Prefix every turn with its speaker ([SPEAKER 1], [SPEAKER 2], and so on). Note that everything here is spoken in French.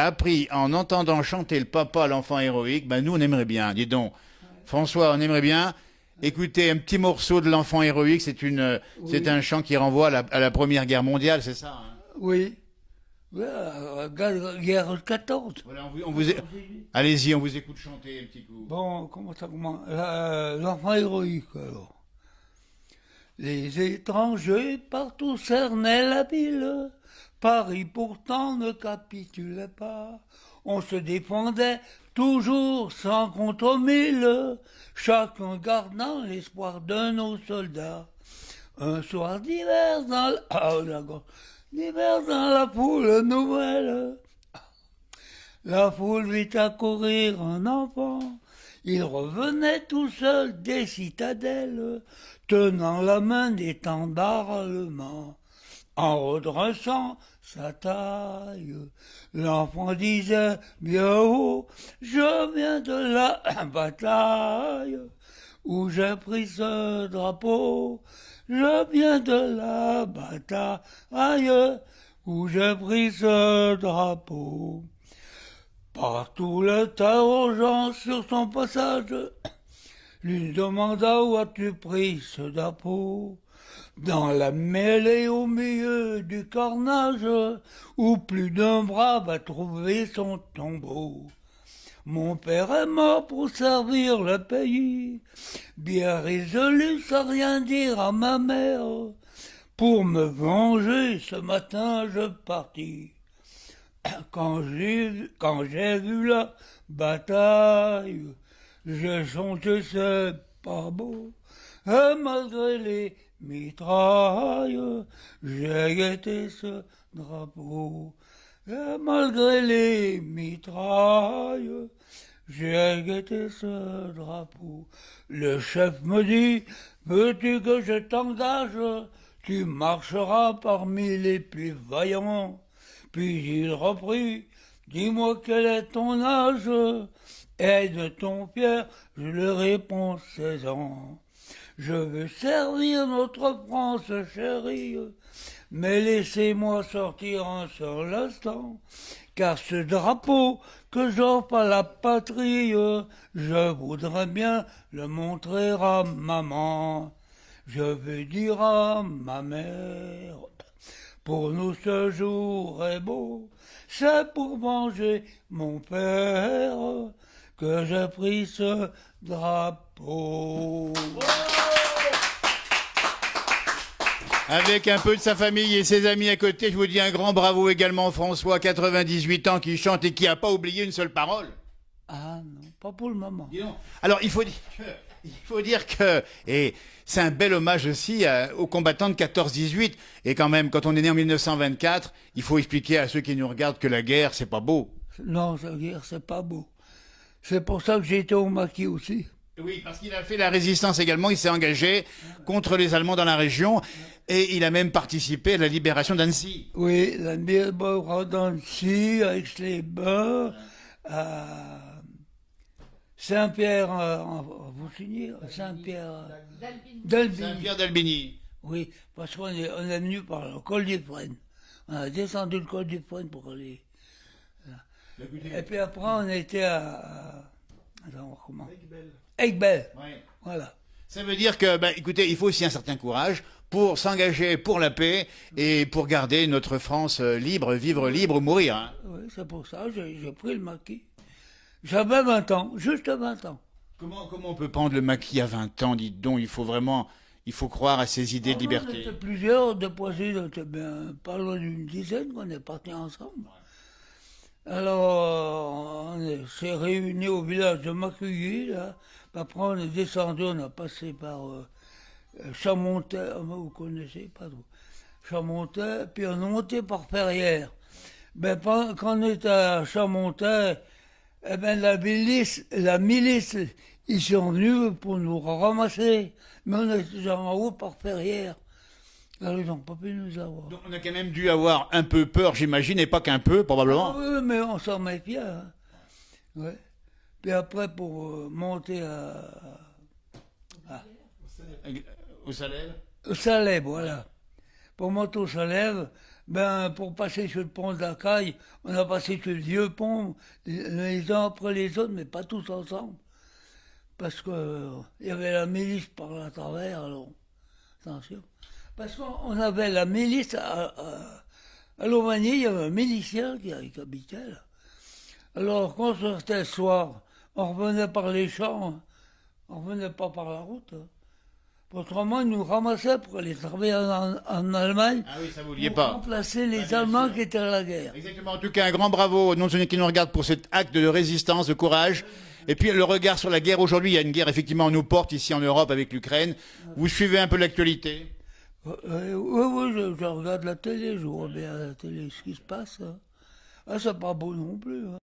[SPEAKER 1] appris en entendant chanter le papa, l'enfant héroïque, ben nous on aimerait bien, dis donc. François, on aimerait bien écouter un petit morceau de l'enfant héroïque, c'est
[SPEAKER 2] Oui,
[SPEAKER 1] un chant qui renvoie à la Première Guerre mondiale, c'est ça, hein?
[SPEAKER 2] oui. Ouais, guerre 14.
[SPEAKER 1] Voilà, allez-y, on vous écoute chanter un petit coup.
[SPEAKER 2] Bon, comment ça commence? L'enfant héroïque, alors. Les étrangers partout cernaient la ville. Paris pourtant ne capitulait pas. On se défendait toujours sans contre mille, chacun gardant l'espoir de nos soldats. Un soir d'hiver dans la... Ah, d'accord. D'hiver dans la foule nouvelle, la foule vit accourir un enfant. Il revenait tout seul des citadelles, tenant la main d'étendards allemands. En redressant sa taille, l'enfant disait bien haut, je viens de la bataille, où j'ai pris ce drapeau. Je viens de la bataille, où j'ai pris ce drapeau. Partout l'interrogeant sur son passage, lui demanda où as-tu pris ce drapeau. Dans la mêlée au milieu du carnage, où plus d'un brave a trouvé son tombeau. Mon père est mort pour servir le pays, bien résolu sans rien dire à ma mère. Pour me venger, ce matin je partis. Quand j'ai vu la bataille, j'ai chanté c'est pas beau. Et malgré les mitrailles, j'ai guetté ce drapeau. Et malgré les mitrailles, j'ai guetté ce drapeau. Le chef me dit, veux-tu que je t'engage? Tu marcheras parmi les plus vaillants. Puis il reprit, dis-moi quel est ton âge? Et de ton Pierre, je lui réponds 16 ans. Je veux servir notre France chérie, mais laissez-moi sortir un seul instant, car ce drapeau que j'offre à la patrie, je voudrais bien le montrer à maman. Je veux dire à ma mère, pour nous ce jour est beau, c'est pour venger mon père que j'ai pris ce drapeau.
[SPEAKER 1] Avec un peu de sa famille et ses amis à côté, je vous dis un grand bravo également François, 98 ans, qui chante et qui n'a pas oublié une seule parole.
[SPEAKER 2] Ah non, pas pour le moment.
[SPEAKER 1] Dis donc. Alors il faut dire que, et c'est un bel hommage aussi aux combattants de 14-18. Et quand même, quand on est né en 1924, il faut expliquer à ceux qui nous regardent que la guerre, c'est pas beau.
[SPEAKER 2] Non, cette guerre, c'est pas beau. C'est pour ça que j'ai été au maquis aussi.
[SPEAKER 1] Oui, parce qu'il a fait la résistance également, il s'est engagé contre les Allemands dans la région et il a même participé à la libération d'Annecy.
[SPEAKER 2] Oui, la Mirbeau d'Annecy, à Aix-les-Bains, à Saint-Pierre, vous signez Saint-Pierre d'Albigny.
[SPEAKER 1] Saint-Pierre d'Albigny.
[SPEAKER 2] Oui, parce qu'on est venu par le col du Frêne. On a descendu le col du Frêne pour aller. Et puis après, on était attends, comment Aiguebelle.
[SPEAKER 1] Oui.
[SPEAKER 2] Voilà.
[SPEAKER 1] Ça veut dire que, ben, écoutez, il faut aussi un certain courage pour s'engager pour la paix et pour garder notre France libre, vivre libre, mourir. Hein.
[SPEAKER 2] Oui, c'est pour ça que j'ai pris le maquis. J'avais 20 ans, juste 20 ans.
[SPEAKER 1] Comment on peut prendre le maquis à 20 ans, dites donc, il faut croire à ces idées de
[SPEAKER 2] On
[SPEAKER 1] liberté.
[SPEAKER 2] était plusieurs de Poissy, on était bien, pas loin d'une dizaine qu'on est partis ensemble. Alors, on s'est réunis au village de Macuilly, là. Après, on est descendu, on a passé par Chamontet, vous connaissez pas trop. Chamontet, puis on est monté par Ferrières. Ben, quand on est à Chamontet, eh ben, la milice, ils sont venus pour nous ramasser. Mais on était déjà en haut par Ferrières. Alors, ils n'ont pas pu nous avoir.
[SPEAKER 1] Donc on a quand même dû avoir un peu peur, j'imagine, et pas qu'un peu,
[SPEAKER 2] Ah
[SPEAKER 1] probablement.
[SPEAKER 2] oui, mais on s'en méfiait. Hein. Ouais. Puis après, pour monter
[SPEAKER 1] Au Salève.
[SPEAKER 2] au Salève, voilà. Pour monter au Salève, Ben, pour passer sur le pont de la Caille, on a passé sur le vieux pont, les uns après les autres, mais pas tous ensemble. Parce que il y avait la milice par là à travers, alors, attention. Parce qu'on avait la milice à Loumanie, il y avait un milicien qui habitait là. Alors, quand on sortait le soir, on revenait par les champs, hein. On revenait pas par la route, hein. Autrement, ils nous ramassaient pour aller travailler en Allemagne
[SPEAKER 1] Ah oui, ça vous vouliez
[SPEAKER 2] pour
[SPEAKER 1] pas.
[SPEAKER 2] remplacer
[SPEAKER 1] Ah,
[SPEAKER 2] les
[SPEAKER 1] bien
[SPEAKER 2] Allemands
[SPEAKER 1] sûr.
[SPEAKER 2] qui étaient à la guerre.
[SPEAKER 1] Exactement. En tout cas, un grand bravo au nom de ceux qui nous regardent pour cet acte de résistance, de courage. Et puis le regard sur la guerre aujourd'hui. Il y a une guerre effectivement à nos portes ici en Europe avec l'Ukraine. Vous suivez un peu l'actualité?
[SPEAKER 2] Oui, oui, je regarde la télé, je vois bien à la télé ce qui se passe, hein. Ah, c'est pas beau non plus, hein.